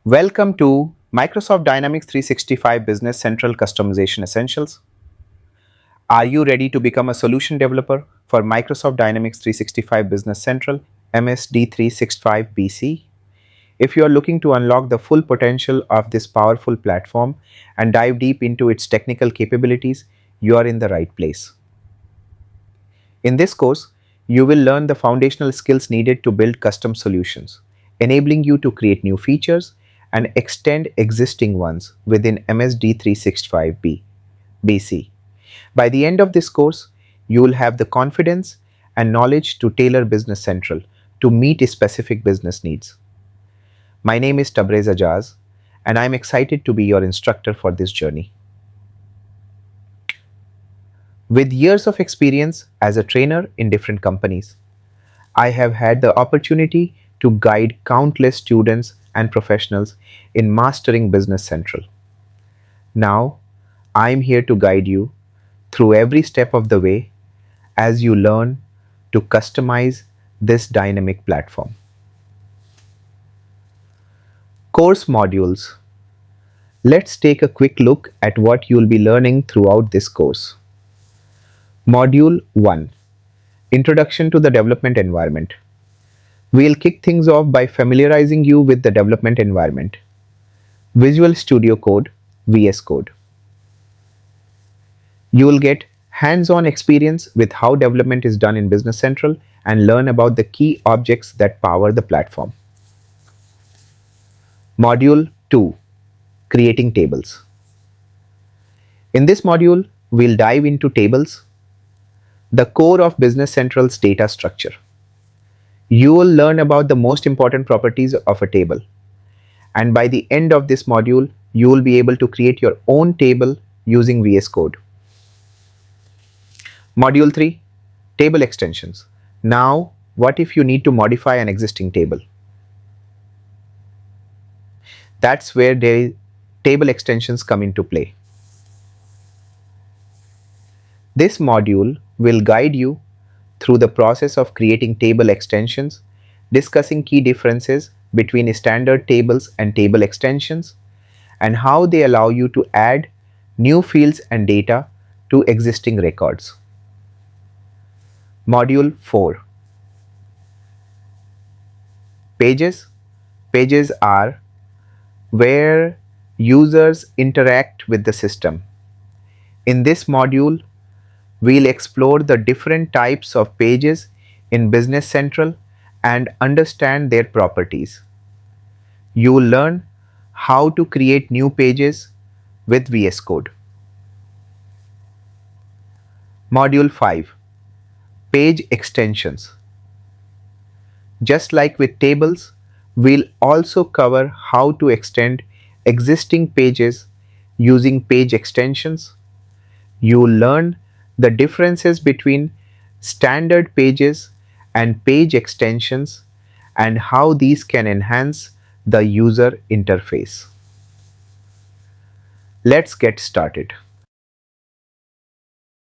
Welcome to Microsoft Dynamics 365 Business Central Customization Essentials. Are you ready to become a solution developer for Microsoft Dynamics 365 Business Central MSD 365 BC? If you are looking to unlock the full potential of this powerful platform and dive deep into its technical capabilities, you are in the right place. In this course, you will learn the foundational skills needed to build custom solutions, enabling you to create new features and extend existing ones within MSD 365 BC. By the end of this course, you will have the confidence and knowledge to tailor Business Central to meet specific business needs. My name is Tabrez Ajaz, and I'm excited to be your instructor for this journey. With years of experience as a trainer in different companies, I have had the opportunity to guide countless students and professionals in mastering Business Central. Now, I'm here to guide you through every step of the way as you learn to customize this dynamic platform. Course modules. Let's take a quick look at what you'll be learning throughout this course. Module 1. Introduction to the development environment. We'll kick things off by familiarizing you with the development environment. Visual Studio Code, VS Code. You will get hands-on experience with how development is done in Business Central and learn about the key objects that power the platform. Module 2. Creating tables. In this module, we'll dive into tables, the core of Business Central's data structure. You will learn about the most important properties of a table. And by the end of this module, you will be able to create your own table using VS Code. Module 3. Table extensions. Now, what if you need to modify an existing table? That's where the table extensions come into play. This module will guide you through the process of creating table extensions, discussing key differences between standard tables and table extensions, and how they allow you to add new fields and data to existing records. Module 4. Pages. Pages are where users interact with the system. In this module, we'll explore the different types of pages in Business Central and understand their properties. You will learn how to create new pages with VS Code. Module 5. Page extensions. Just like with tables, we'll also cover how to extend existing pages using page extensions. You'll learn the differences between standard pages and page extensions and how these can enhance the user interface. Let's get started.